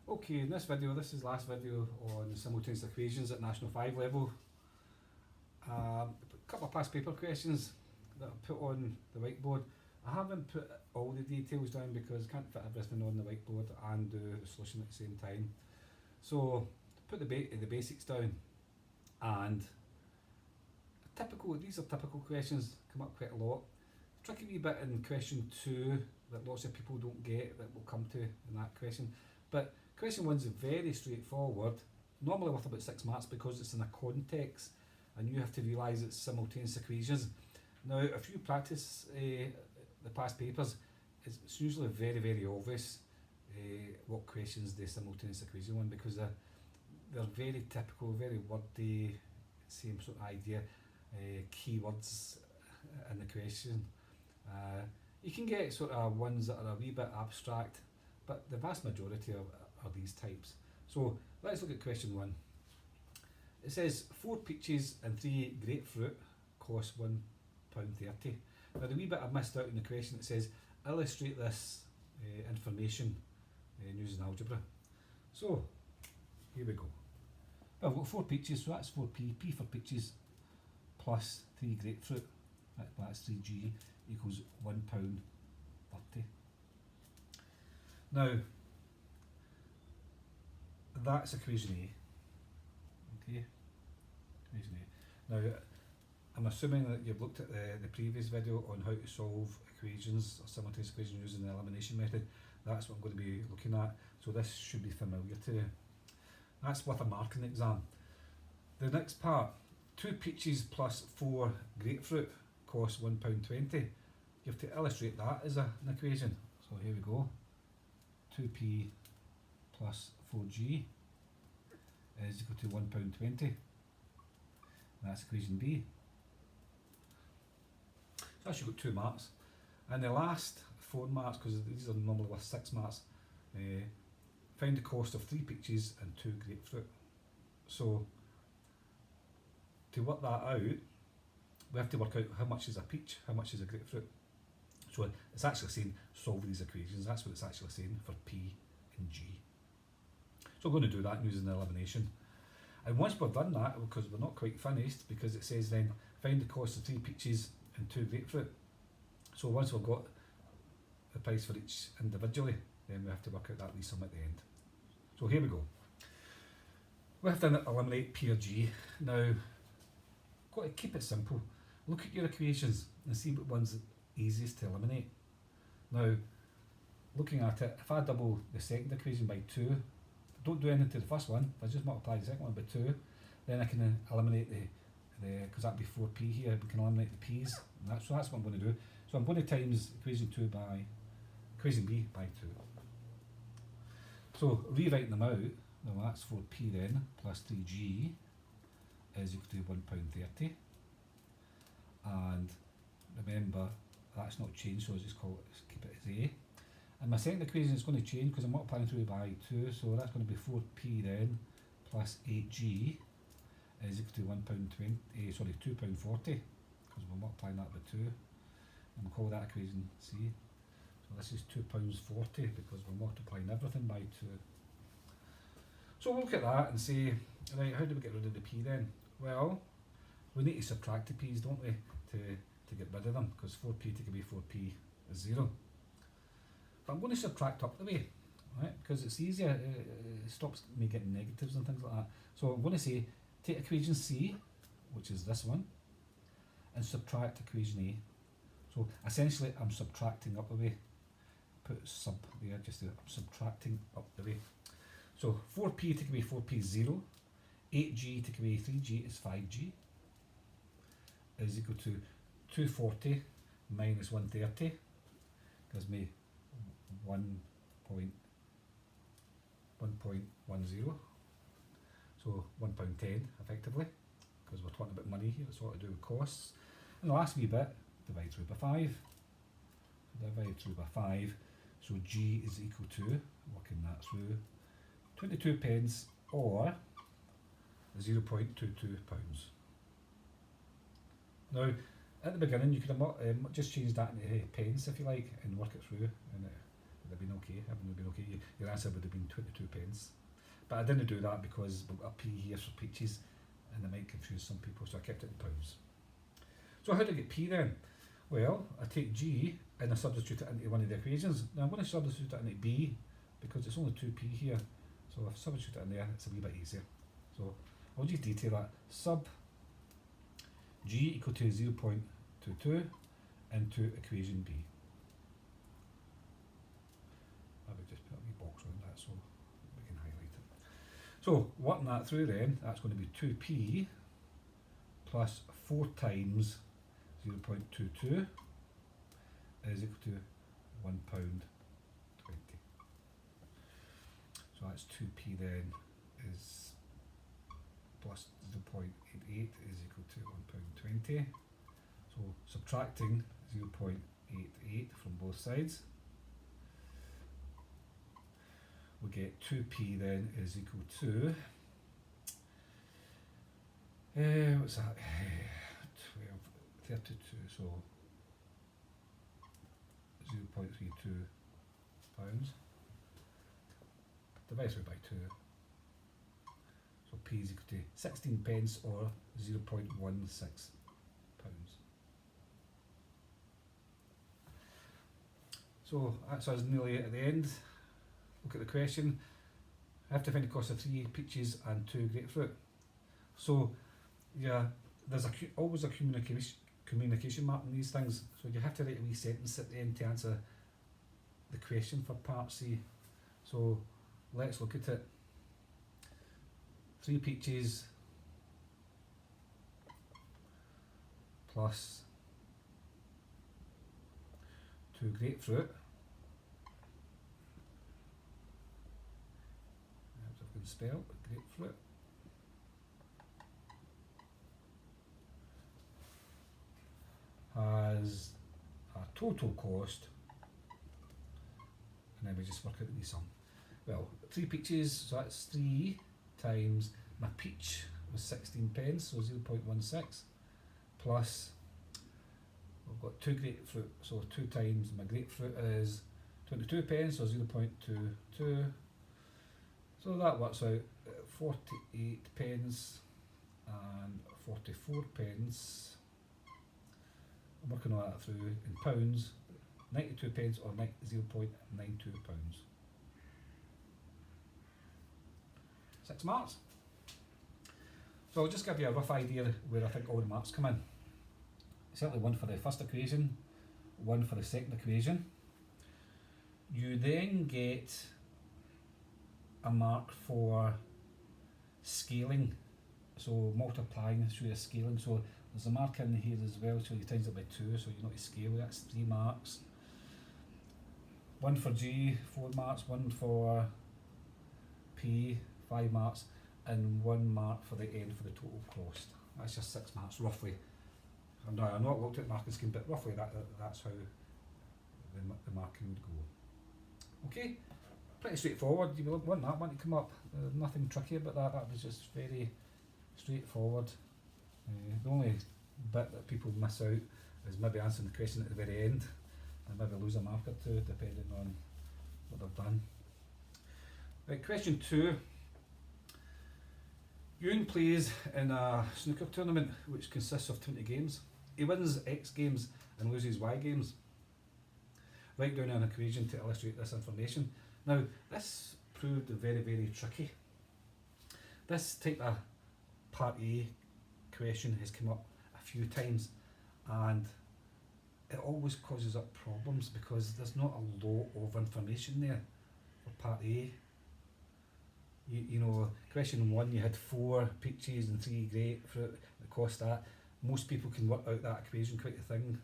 Okay, in this video, this is the last video on simultaneous equations at National 5 level. A couple of past paper questions that I put on the whiteboard. I haven't put all the details down because I can't fit everything on the whiteboard and do the solution at the same time. So put the basics down, and these are typical questions, come up quite a lot. Tricky wee bit in question 2 that lots of people don't get, that we'll come to in that question. But question 1's very straightforward, normally worth about 6 marks because it's in a context and you have to realise it's simultaneous equations. Now, if you practice the past papers, it's usually very obvious what questions the simultaneous equation one, because they're very typical, very wordy, same sort of idea, keywords in the question. You can get sort of ones that are a wee bit abstract, but the vast majority are these types. So let's look at question 1. It says 4 peaches and 3 grapefruit cost £1.30. Now the wee bit I've missed out in the question, it says illustrate this information using algebra. So here we go. Well, I've got 4 peaches, so that's 4p, p for peaches, plus 3 grapefruit, that's 3g, equals £1.30. Now, that's equation A. Okay, equation A. Now, I'm assuming that you've looked at the previous video on how to solve equations, or simultaneous equations using the elimination method. That's what I'm going to be looking at, so this should be familiar to you. That's worth a mark in the exam. The next part, 2 peaches plus 4 grapefruit costs £1.20. You have to illustrate that as an equation. So here we go. 2p plus 4g is equal to £1.20. That's equation B. So actually got 2 marks. And the last 4 marks, because these are normally worth 6 marks, find the cost of 3 peaches and 2 grapefruit. So to work that out, we have to work out how much is a peach, how much is a grapefruit. So it's actually saying solve these equations. That's what it's actually saying for P and G. So we're going to do that using the elimination. And once we've done that, because we're not quite finished, because it says then find the cost of 3 peaches and 2 grapefruit. So once we've got the price for each individually, then we have to work out that wee sum at the end. So here we go. We have to eliminate P or G. Now, got to keep it simple. Look at your equations and see what one's easiest to eliminate. Now, looking at it, if I double the second equation by 2, don't do anything to the first one, if I just multiply the second one by 2, then I can eliminate because that'd be 4p here, we can eliminate the p's, and so that's what I'm going to do. So I'm going to times equation B by 2. So rewriting them out, now that's 4p then, plus 3g is equal to £1.30. And remember, that's not changed, so I'll just keep it as A. And my second equation is going to change because I'm multiplying through by 2, so that's going to be 4p then plus 8g is equal to £2.40, because we're multiplying that by 2, and we'll call that equation C. So this is £2.40 because we're multiplying everything by 2. So we'll look at that and say, right, how do we get rid of the p then? Well, we need to subtract the p's, don't we, to get rid of them, because 4p take away 4p is 0. But I'm going to subtract up the way, right, because it's easier, it stops me getting negatives and things like that. So I'm going to say, take equation C, which is this one, and subtract equation A. So essentially I'm subtracting up the way. Put sub there, just there, I'm subtracting up the way. So 4p take away 4p is 0, 8g take away 3g is 5g, is equal to 240 minus 130, gives me 1.10, so £1.10 effectively, because we're talking about money here, it's all to do with costs. And the last wee bit, divide through by 5. Divide through by 5, so G is equal to, working that through, 22 pence or £0.22. Now, at the beginning you could have just change that into pence if you like and work it through, and would have been okay. Everything would have been okay. Your answer would have been 22 pence. But I didn't do that because we've got a p here for peaches, and they might confuse some people, so I kept it in pounds. So how do I get p then? Well, I take g and I substitute it into one of the equations. Now I'm going to substitute it into b because it's only 2p here. So if I substitute it in there, it's a wee bit easier. So I'll just detail that. Sub g equal to 0.22 into equation b. I would just put a wee box around that so we can highlight it. So working that through then, that's going to be 2p plus 4 times 0.22 is equal to £1.20. So that's 2p then is plus 0.88 is equal to £1.20. So subtracting 0.88 from both sides, we get 2p then is equal to, what's that, 32, so 0.32 pounds, divided by 2, so p is equal to 16 pence or 0.16 pounds. So that's us nearly at the end. Look at the question. I have to find the cost of 3 peaches and 2 grapefruit. So yeah, there's always a communication mark in these things, so you have to write a wee sentence at the end to answer the question for part C. So let's look at it. 3 peaches plus 2 grapefruit. As I can spell grapefruit. Has a total cost, and then we just work out the sum. Well, 3 peaches, so that's 3 times my peach was 16 pence, so 0.16, plus we've got 2 grapefruit, so 2 times my grapefruit is 22 pence, or 0.22. So that works out 48 pence and 44 pence. I'm working all that through in pounds, 92 pence or 0.92 pounds. 6 marks. So I'll just give you a rough idea where I think all the marks come in. Certainly one for the first equation, one for the second equation. You then get a mark for scaling, so multiplying through the scaling. So there's a mark in here as well, so you times it by 2, so you know to scale, that's 3 marks. One for G, 4 marks, one for P, 5 marks, and 1 mark for the N for the total cost. That's just 6 marks roughly. And I've not looked at the marking scheme, but roughly that's how the marking would go. Okay, pretty straightforward. You want that one to come up. Nothing tricky about that. That was just very straightforward. The only bit that people miss out is maybe answering the question at the very end, and maybe lose a mark or 2 depending on what they've done. Right, question 2. Ewan plays in a snooker tournament which consists of 20 games. He wins X games and loses Y games. Write down an equation to illustrate this information. Now, this proved very, very tricky. This type of part A question has come up a few times, and it always causes up problems because there's not a lot of information there for part A. You know, question 1 you had 4 peaches and 3 grapefruit, the cost that. Most people can work out that equation quite a thing.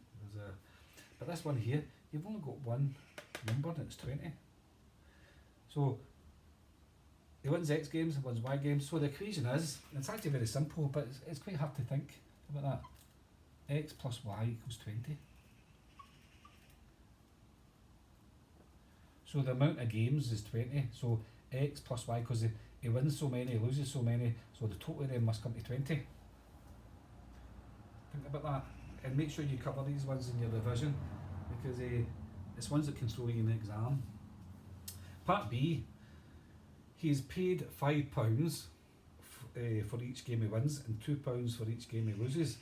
But this one here, you've only got one number and it's 20. So he wins X games, wins Y games. So the equation is, it's actually very simple, but it's quite hard to think about that. X plus Y equals 20. So the amount of games is 20. So X plus Y, because he wins so many, he loses so many, so the total of them must come to 20. Think about that, and make sure you cover these ones in your revision, because it's ones that can throw you in the exam. Part B, he's paid £5 for each game he wins and £2 for each game he loses.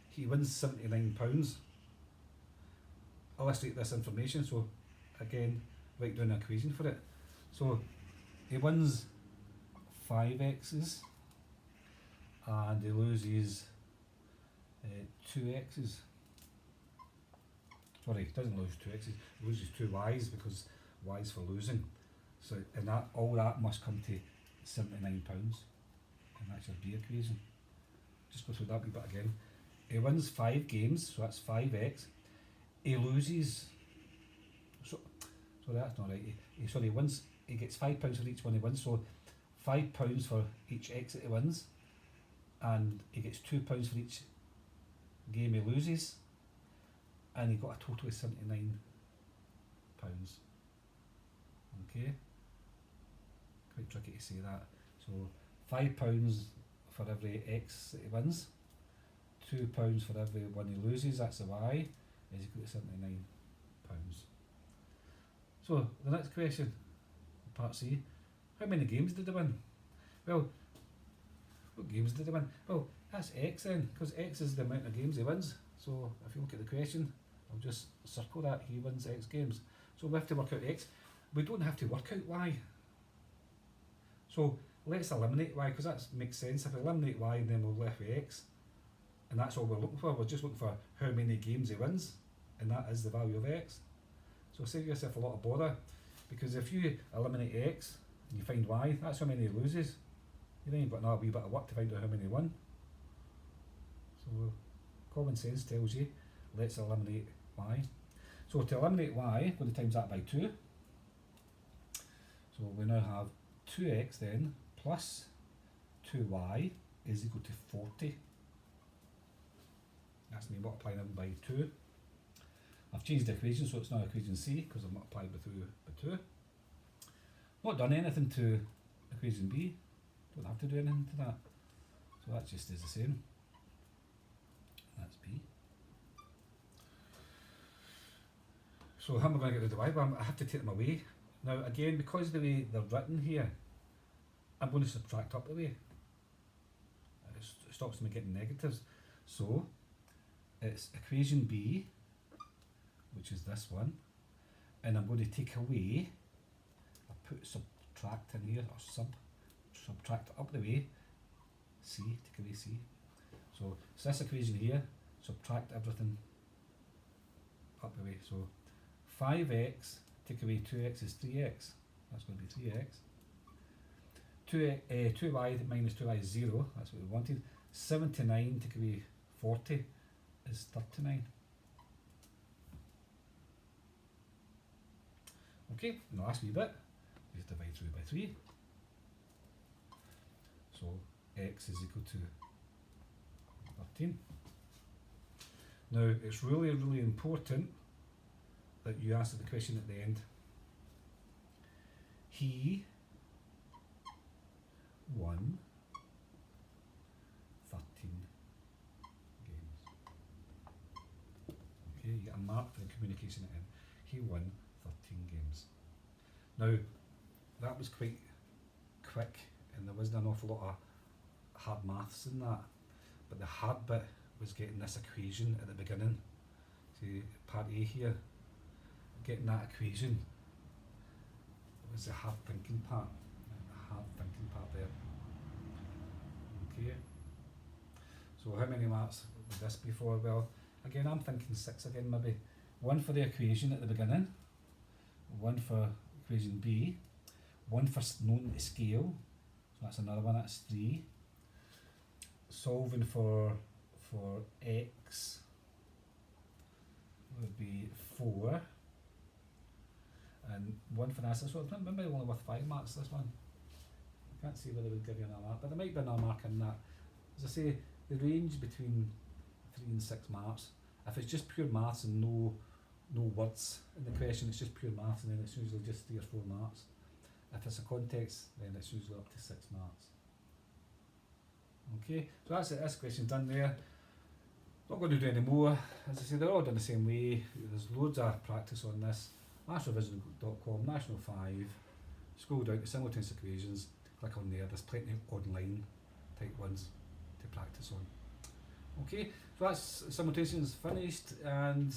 He wins £79. Illustrate this information, so again, write down an equation for it. So he wins 5x's and he loses 2x's. Sorry, he doesn't lose 2x's, he loses 2y's because y's for losing. So, and that all that must come to £79, and that's your B equation. Just go through that wee bit again. He wins 5 games, so that's 5x. He loses, so that's not right. He wins. He gets £5 for each one he wins, so £5 for each x that he wins, and he gets £2 for each game he loses, and he got a total of £79. Okay, quite tricky to say that. So £5 for every x that he wins, £2 for every one he loses, that's the y, is equal to £79. So the next question, part C, how many games did he win? Well, what games did he win? Well, that's x then, because x is the amount of games he wins. So if you look at the question, I'll just circle that, he wins x games. So we have to work out x. We don't have to work out y. So let's eliminate y, because that makes sense. If we eliminate y, then we're left with x. And that's all we're looking for. We're just looking for how many games he wins, and that is the value of x. So save yourself a lot of bother, because if you eliminate x and you find y, that's how many he loses. You then you've got another wee bit of work to find out how many he won. So common sense tells you, let's eliminate y. So to eliminate y, I'm going to times that by 2. So we now have 2x then plus 2y is equal to 40. That's me multiplying them by 2. I've changed the equation, so it's now equation C because I've multiplied by 2. Not done anything to equation B. Don't have to do anything to that. So that just is the same. That's B. So how am I going to get rid of the y? Well, I have to take them away. Now again, because of the way they're written here, I'm going to subtract up the way. It stops me getting negatives. So it's equation B, which is this one, and I'm going to take away, I'll put subtract in here, or subtract up the way, C, take away C. So it's this equation here, subtract everything up the way. So 5x, take away 2x is 3x, that's going to be 3x. 2y minus 2y is 0, that's what we wanted. 79 take away 40 is 39. Okay, and the last wee bit, just divide through by 3. So x is equal to 13. Now it's really, really important that you answer the question at the end. He won 13 games. Okay, you get a mark for the communication at the end. He won 13 games. Now, that was quite quick, and there wasn't an awful lot of hard maths in that, but the hard bit was getting this equation at the beginning. See, part A here, getting that equation was the hard thinking part. The hard thinking part there. Okay. So how many marks would this be for? Well, again, I'm thinking 6 again, maybe. 1 for the equation at the beginning, 1 for equation B, 1 for knowing the scale, so that's another one, that's 3. Solving for x would be 4, and 1 for answer, so it's maybe only worth 5 marks, this one. I can't see whether it would give you another mark, but there might be another mark in that. As I say, the range between 3 and 6 marks. If it's just pure maths and no words in the question, it's just pure maths, and then it's usually just 3 or 4 marks. If it's a context, then it's usually up to 6 marks. Okay, so that's it, this question done there. Not going to do any more. As I say, they're all done the same way. There's loads of practice on this. Mathsrevision.com, National 5. scroll down to simultaneous equations, click on there. There's plenty of online type ones to practice on. Okay, so that's simultaneous finished, and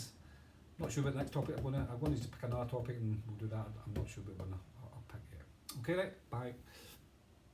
not sure about the next topic I'm going to just pick another topic and we'll do that. I'm not sure about one I'll pick yet. Okay, right, bye.